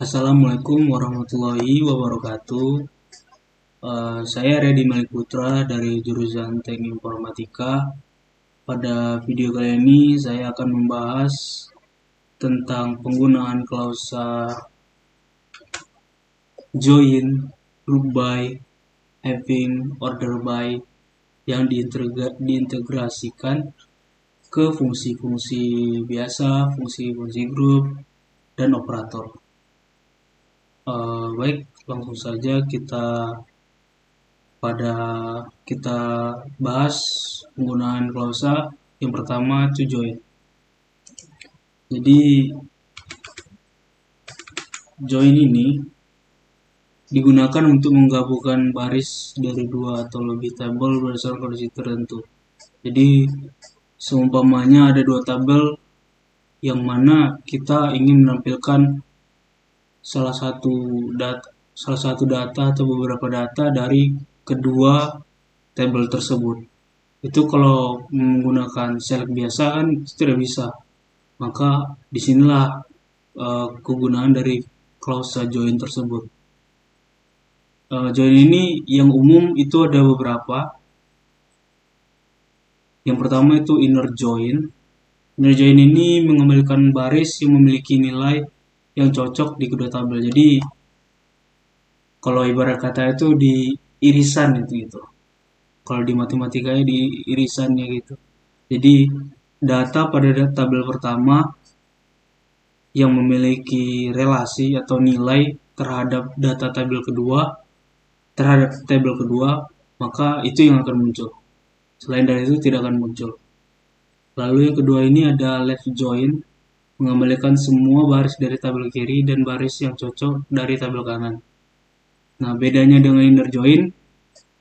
Assalamualaikum warahmatullahi wabarakatuh. Saya Redi Malik Putra dari jurusan Teknik Informatika. Pada video kali ini saya akan membahas tentang penggunaan klausa join, group by, having, order by yang diintegrasikan ke fungsi-fungsi biasa, fungsi-fungsi grup, dan operator. Baik, langsung saja kita bahas penggunaan klausa. Yang pertama, to join. Jadi join ini digunakan untuk menggabungkan baris dari dua atau lebih tabel berdasarkan kondisi tertentu. Jadi seumpamanya ada dua tabel yang mana kita ingin menampilkan salah satu data atau beberapa data dari kedua tabel tersebut. Itu kalau menggunakan select biasa kan tidak bisa. Maka disinilah kegunaan dari klausa join tersebut. Join ini yang umum itu ada beberapa. Yang pertama itu inner join. Inner join ini mengembalikan baris yang memiliki nilai yang cocok di kedua tabel. Jadi kalau ibarat kata itu di irisan itu gitu. Kalau di matematikanya di irisannya gitu. Jadi data pada tabel pertama yang memiliki relasi atau nilai terhadap tabel kedua, maka itu yang akan muncul. Selain dari itu tidak akan muncul. Lalu yang kedua ini ada left join, mengembalikan semua baris dari tabel kiri dan baris yang cocok dari tabel kanan. Nah, bedanya dengan inner join,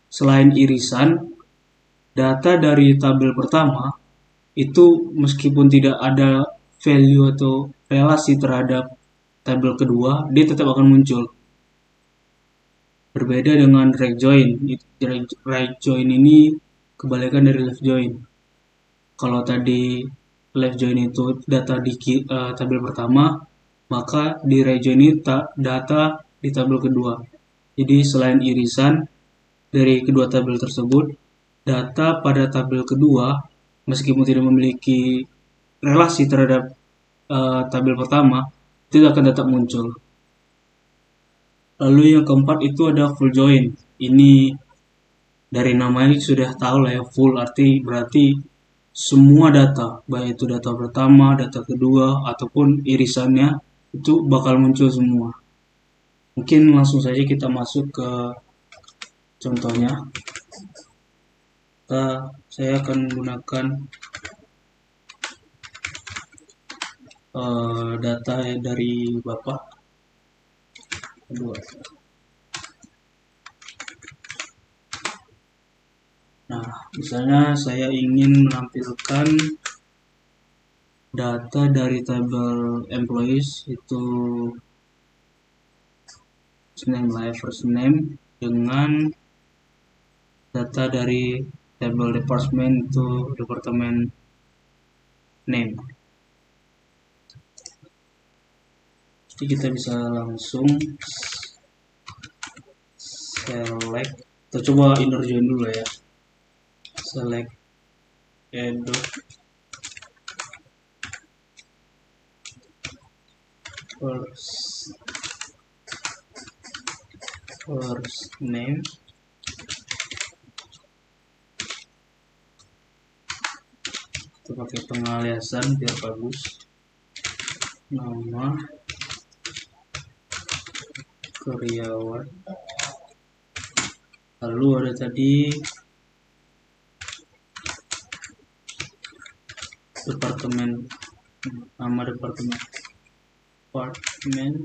selain irisan, data dari tabel pertama itu meskipun tidak ada value atau relasi terhadap tabel kedua, dia tetap akan muncul. Berbeda dengan right join. Right join ini kebalikan dari left join. Kalau tadi left join itu data di tabel pertama, maka di right join ini data di tabel kedua. Jadi selain irisan dari kedua tabel tersebut, data pada tabel kedua meskipun tidak memiliki relasi terhadap tabel pertama, itu akan tetap muncul. Lalu yang keempat itu ada full join. Ini dari namanya sudah tahu lah ya, full berarti semua data, baik itu data pertama, data kedua, ataupun irisannya itu bakal muncul semua. Mungkin langsung saja kita masuk ke contohnya. Saya akan menggunakan data dari Bapak. Nah, misalnya saya ingin menampilkan data dari tabel employees itu name lah, first name, dengan data dari tabel department itu departemen name. Jadi kita bisa langsung select. Kita coba inner join dulu ya. Select edit first name, kita pakai pengaliasan biar bagus. Nama karyawan, lalu ada tadi departemen, nama departemen name.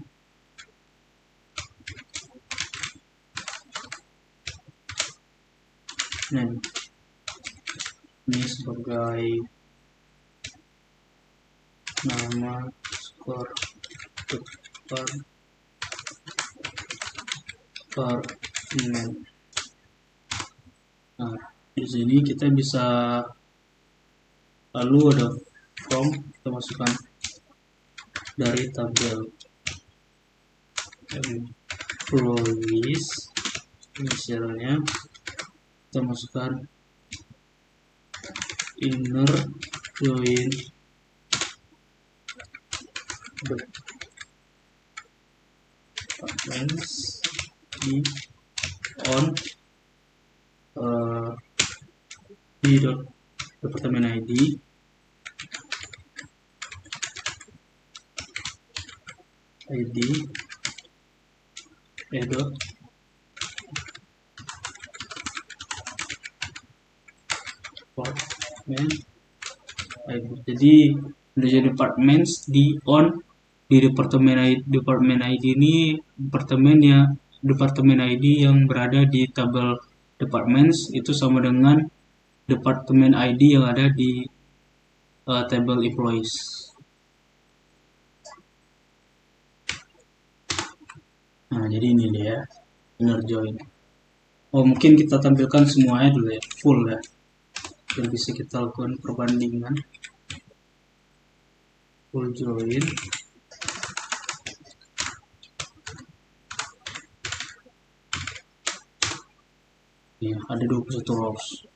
Ini sebagai nama skor departemen. Nah, di sini kita bisa, lalu ada form, kita masukkan dari tabel. employees, misalnya kita masukkan inner join departments di on di departemen ID dot department ID. Jadi dari departments di on di departemen ID ini departemen ID yang berada di tabel departments itu sama dengan departemen ID yang ada di table employees. Nah, jadi ini dia inner join. Oh, mungkin kita tampilkan semuanya dulu ya, full ya. Yang bisa kita lakukan perbandingan. Full join. Ya, ada 21 rows.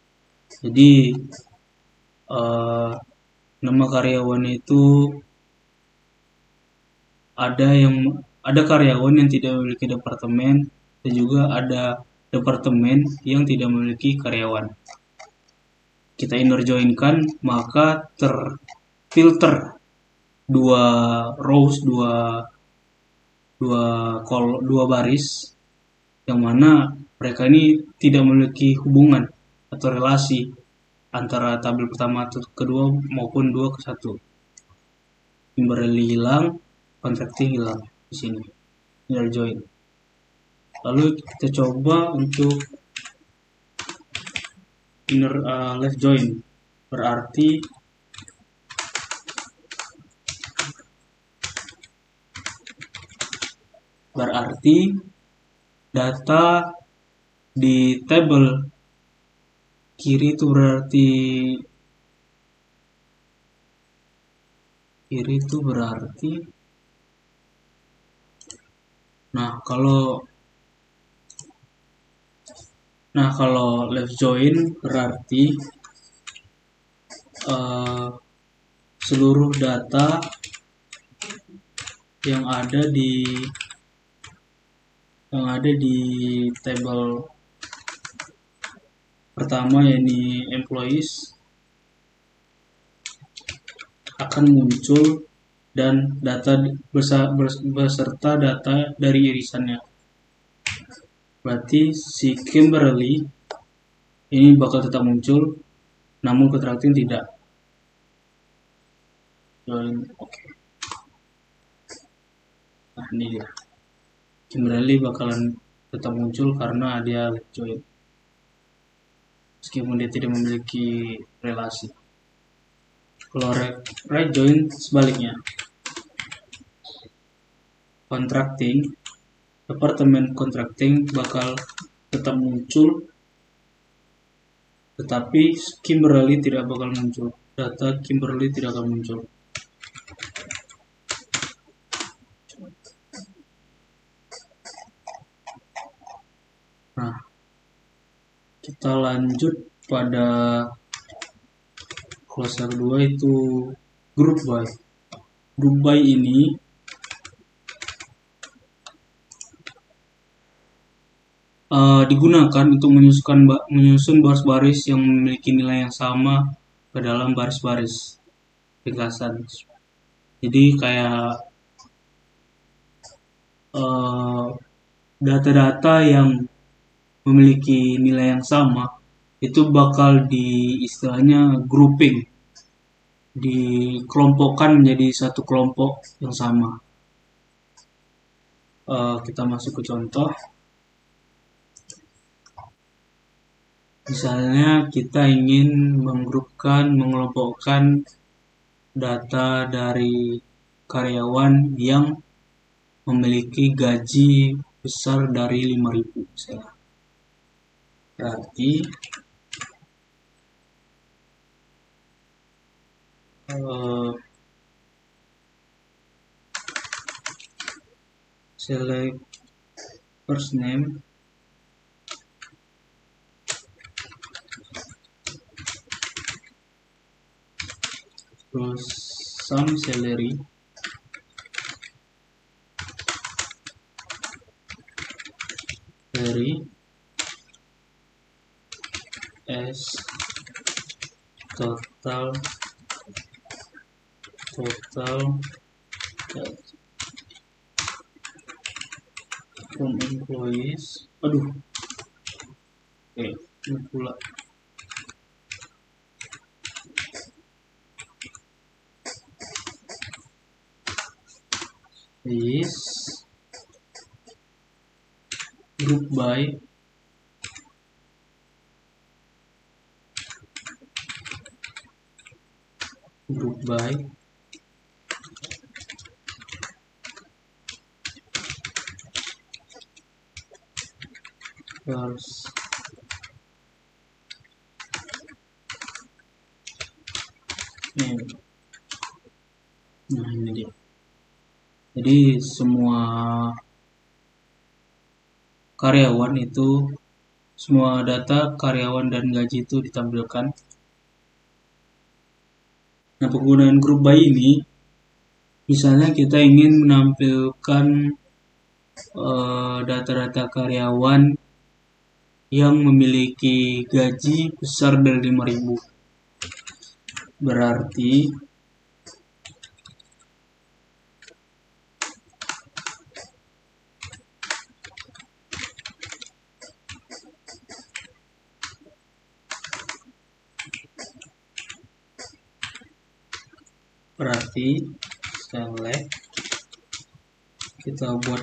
Jadi nama karyawan itu ada karyawan yang tidak memiliki departemen dan juga ada departemen yang tidak memiliki karyawan. Kita inner join-kan, maka terfilter dua rows, dua baris yang mana mereka ini tidak memiliki hubungan atau relasi antara tabel pertama atau kedua maupun 2 ke 1. Kimberly hilang, contracting hilang di sini. Inner join. Lalu kita coba untuk inner left join. Berarti data di tabel kiri itu berarti kalau left join berarti seluruh data yang ada di tabel pertama yakni employees akan muncul dan data beserta data dari irisannya. Berarti si Kimberly ini bakal tetap muncul, namun contracting tidak. Oke. Nah, ini dia. Kimberly bakalan tetap muncul karena dia left join. Meskipun dia tidak memiliki relasi. Kalau right join sebaliknya. Departemen contracting bakal tetap muncul, tetapi Kimberly tidak bakal muncul. Data Kimberly tidak akan muncul. Nah, kita lanjut pada klase kedua itu group by. Group by ini digunakan untuk menyusun baris-baris yang memiliki nilai yang sama ke dalam baris-baris ringkasan. Jadi kayak data-data yang memiliki nilai yang sama itu bakal istilahnya grouping, dikelompokkan menjadi satu kelompok yang sama. Kita masuk ke contoh. Misalnya kita ingin mengelompokkan data dari karyawan yang memiliki gaji besar dari 5.000 misalnya. Berarti select first name, terus sum salary, as total from employees. Aduh, oke, ini pula. Is group by first name. Nah, ini dia. Jadi semua karyawan itu, semua data karyawan dan gaji itu ditampilkan. Nah, penggunaan group by ini, misalnya kita ingin menampilkan data-data karyawan yang memiliki gaji besar dari 5.000. Berarti select, kita buat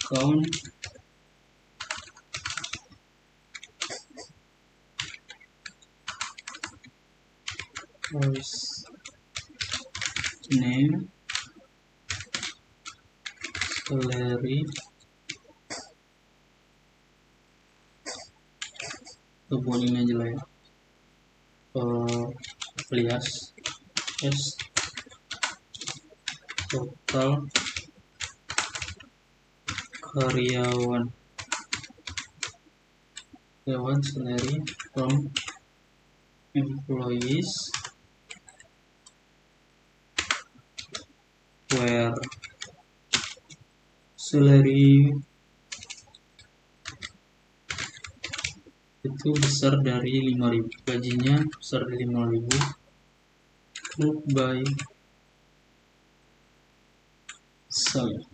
count first name, salary, kita buat ini aja lah ya, alias as total karyawan salary from employees where salary itu besar dari 5.000, gajinya besar dari 5.000, group by salary.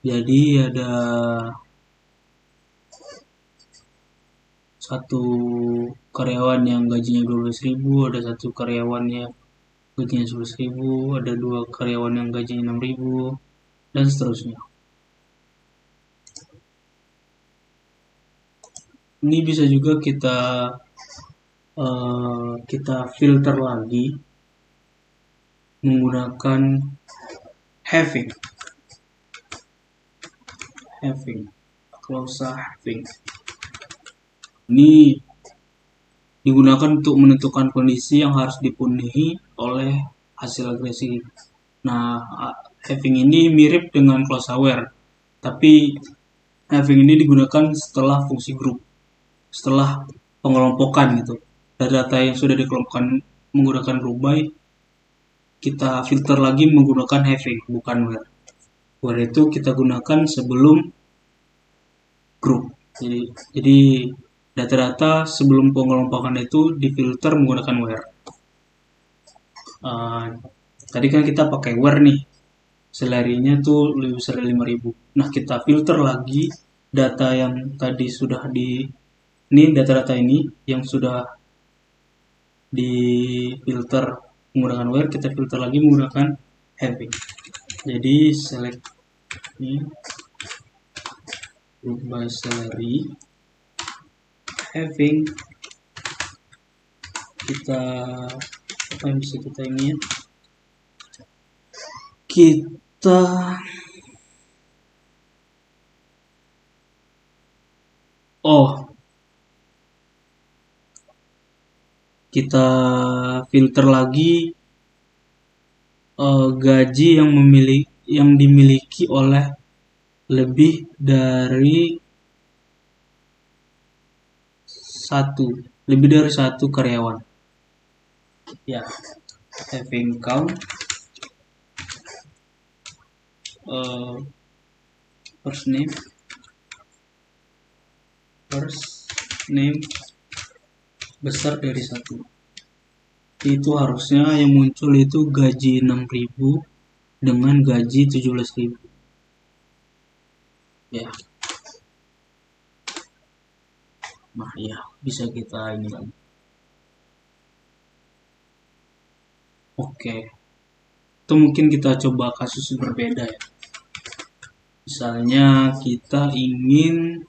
Jadi ada satu karyawan yang gajinya 12.000, ada satu karyawan yang gajinya 11.000, ada 2 karyawan yang gajinya 6.000, dan seterusnya. Ini bisa juga kita filter lagi menggunakan having, clause having. Ini digunakan untuk menentukan kondisi yang harus dipenuhi oleh hasil agresi. Nah, having ini mirip dengan clause where, tapi having ini digunakan setelah fungsi group, setelah pengelompokan gitu. Data yang sudah dikelompokkan menggunakan group by, kita filter lagi menggunakan having, bukan where. Where itu kita gunakan sebelum group. Jadi data-data sebelum pengelompokan itu difilter menggunakan where. Tadi kan kita pakai where nih, salary-nya tuh lebih besar dari 5.000. Nah, kita filter lagi data yang tadi sudah ini data-data ini yang sudah difilter menggunakan where, kita filter lagi menggunakan having. Jadi select ini group by salary, having, kita apa yang bisa kita ingin, kita kita filter lagi gaji yang dimiliki oleh lebih dari satu karyawan. Ya, having count first name besar dari 1. Itu harusnya yang muncul itu gaji 6.000 dengan gaji 17.000. Ya. Nah, ya, bisa kita ini lagi. Oke. Itu mungkin kita coba kasus berbeda ya. Misalnya kita ingin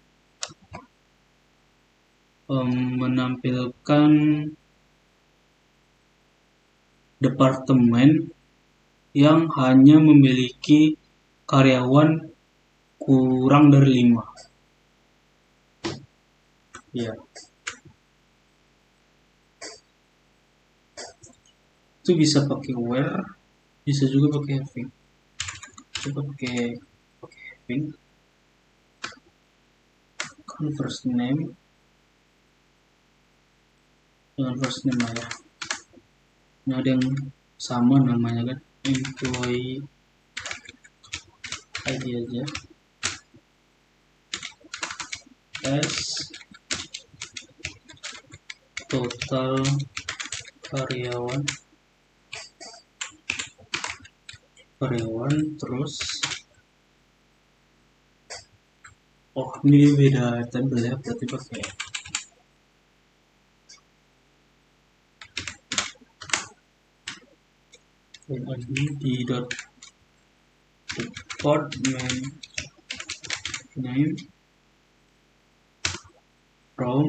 menampilkan departemen yang hanya memiliki karyawan kurang dari 5. Ya. Itu bisa pakai where, bisa juga pakai having. Coba pakai having. Kan first name dengan first name lah ya. Ini ada yang sama namanya kan, employee ID aja. S total karyawan terus ini beda tabel ya, berarti pakai di dot department name from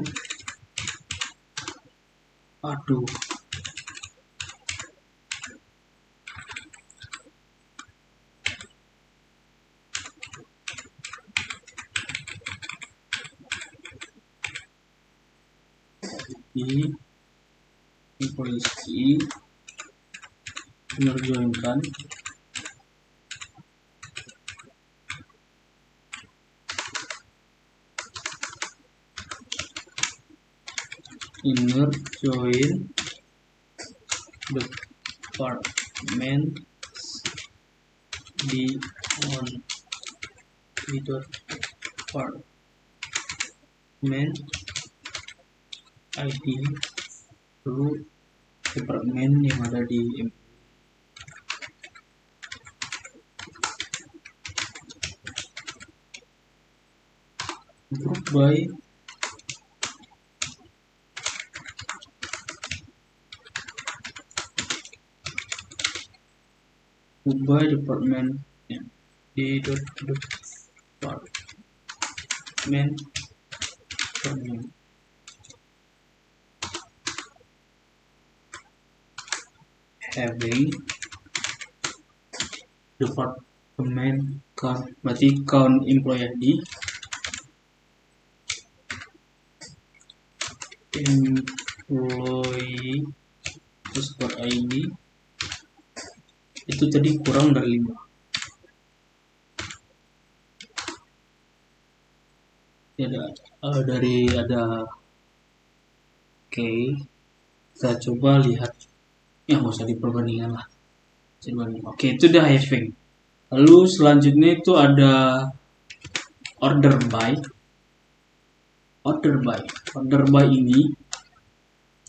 employee menerjunkan inner join department di department ID lalu departemen yang ada di group by department di department having department count, berarti count employee ID employee terus per ID itu tadi kurang dari 5. Ada oke, kita coba lihat ya, nggak usah diperbandingkan lah. Oke, itu udah having. Lalu selanjutnya itu ada order by ini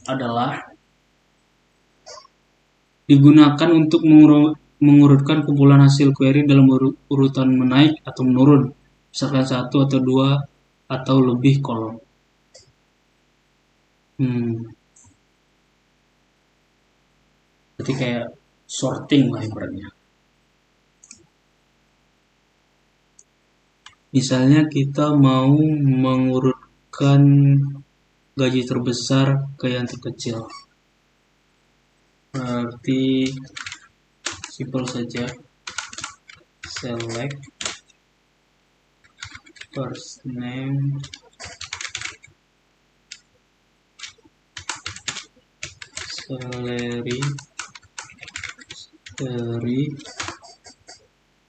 adalah digunakan untuk mengurutkan kumpulan hasil query dalam urutan menaik atau menurun, misalkan 1 atau 2 atau lebih kolom. Berarti kayak sorting lah ibaratnya. Misalnya kita mau mengurutkan gaji terbesar ke yang terkecil, berarti simple saja, select first name salary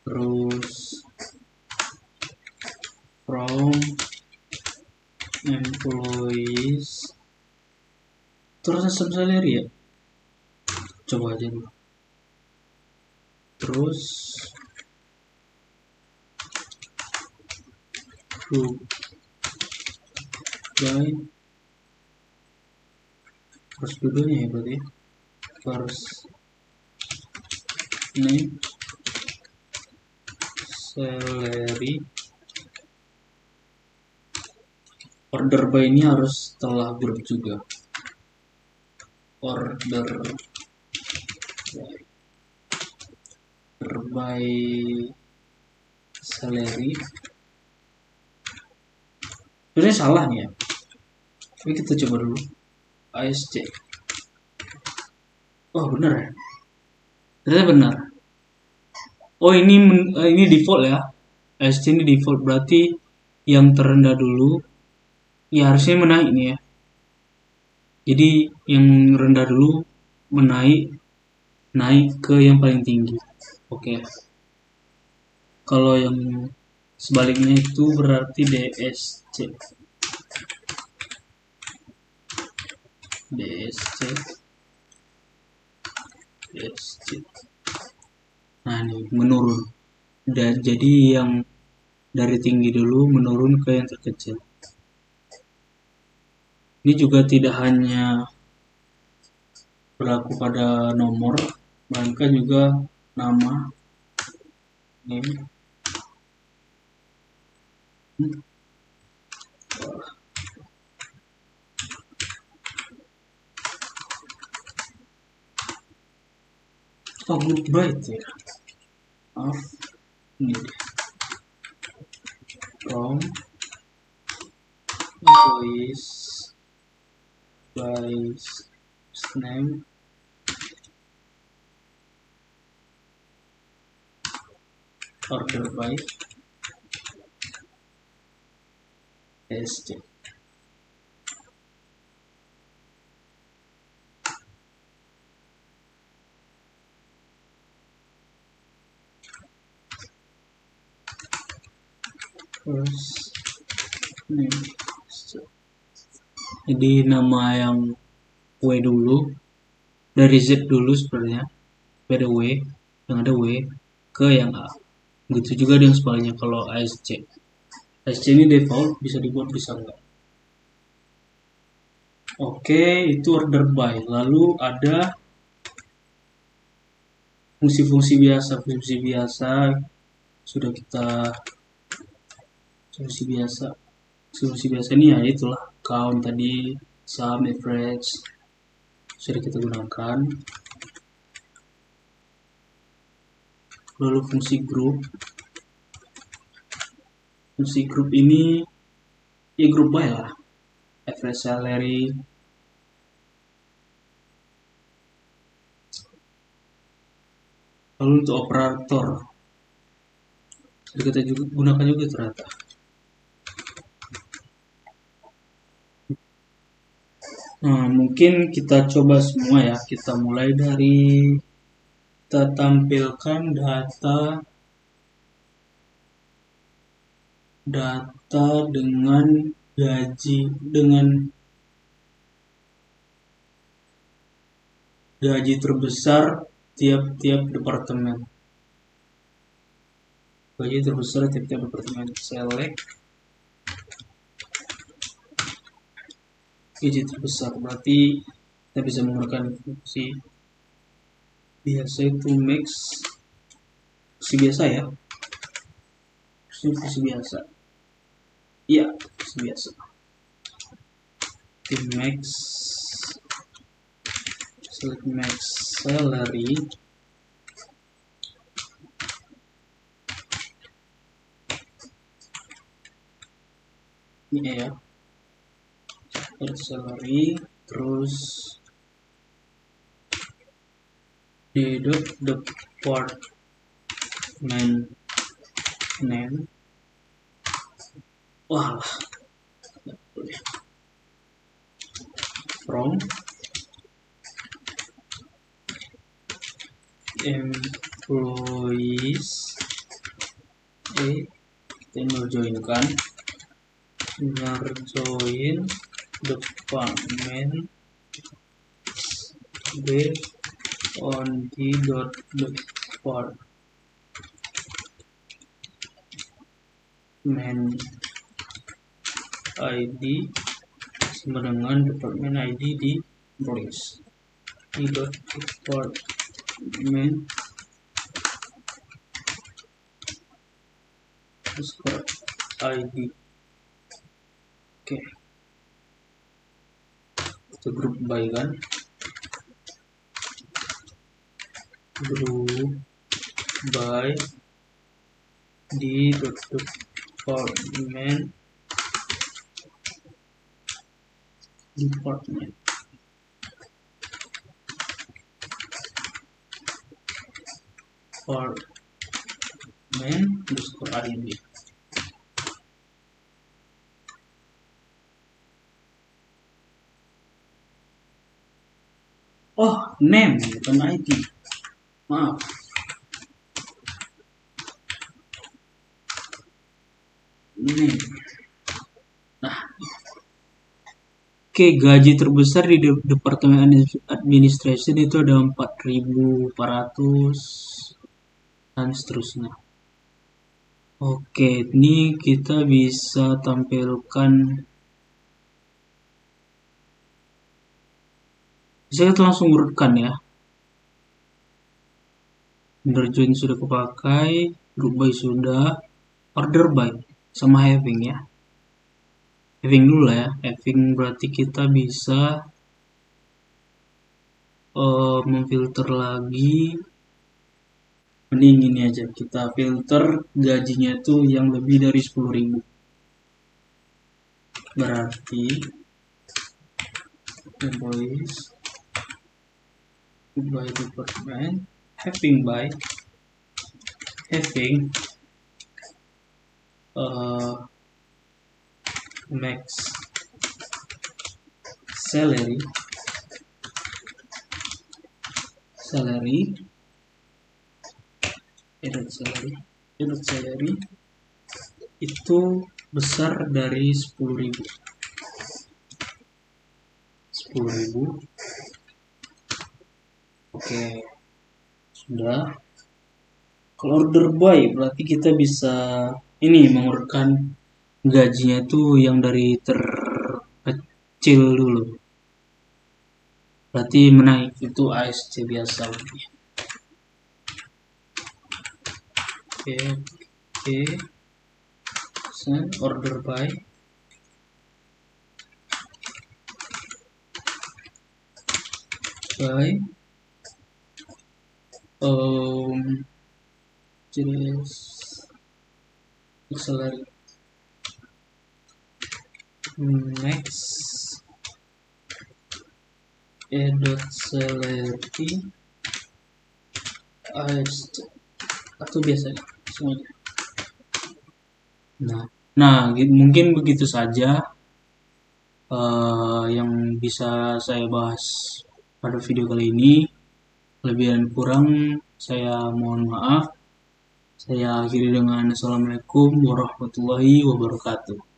terus from employees terus sub salary ya, coba aja dulu. Terus group by first dulunya ya berarti, first name salary. Order by ini harus setelah grup juga, order by salary. Sebenarnya salah nih ya, tapi kita coba dulu. ASC, oh benar ya, ternyata benar. Oh ini default ya, ASC ini default, berarti yang terendah dulu ya harusnya menaik nih ya. Jadi yang rendah dulu naik ke yang paling tinggi. Oke. Kalau yang sebaliknya itu berarti DSC. Nah ini menurun. Dan jadi yang dari tinggi dulu menurun ke yang terkecil. Ini juga tidak hanya berlaku pada nomor, melainkan juga nama. Name. Oh, group by ya. Maaf. Ini from employees by name order by SC. Jadi nama yang W dulu, dari Z dulu sebenarnya, pada W, yang ada W ke yang A. Begitu juga dengan sebaliknya kalau ASC. ASC ini default, bisa dibuat bisa enggak. Oke, itu order by. Lalu ada fungsi-fungsi biasa. Fungsi biasa sudah kita fungsi biasa ini ya itulah count tadi, sum, average sudah kita gunakan. Lalu fungsi grup ini ya grup by lah, average salary. Lalu untuk operator kita juga gunakan juga ternyata. Nah, mungkin kita coba semua ya. Kita mulai dari kita tampilkan data dengan gaji terbesar tiap-tiap departemen. Gaji terbesar tiap-tiap departemen. Select gaji terbesar, berarti kita bisa menggunakan fungsi biasa itu max, fungsi biasa ya, fungsi biasa iya, fungsi biasa di max, select max salary ini ya, salary terus di department name. Wah, from employees kita ngerjoinkan ngerjoin department B on the department ID sama dengan department ID di employees di department ID. Oke, itu group by kan, group by di department underscore ID. Oh, name bukan ID. Maaf. Name. Nah. Oke, gaji terbesar di Departemen Administration itu ada 4.400 dan seterusnya. Oke, ini kita bisa tampilkan. Bisa kita langsung urutkan ya. Underjoin sudah kepakai, group by sudah, order by sama having ya. Having dulu lah ya. Having berarti kita bisa memfilter lagi. Mending ini aja, kita filter gajinya itu yang lebih dari 10.000. Berarti employees by department having max salary itu besar dari 10.000. Oke, sudah. Kalau order by berarti kita bisa ini mengurutkan gajinya itu yang dari terkecil dulu. Berarti menaik itu ASC biasa. Oke. Order by salary next salary atau biasanya semuanya. Nah, mungkin begitu saja yang bisa saya bahas pada video kali ini. Lebih dan kurang saya mohon maaf. Saya akhiri dengan Assalamualaikum warahmatullahi wabarakatuh.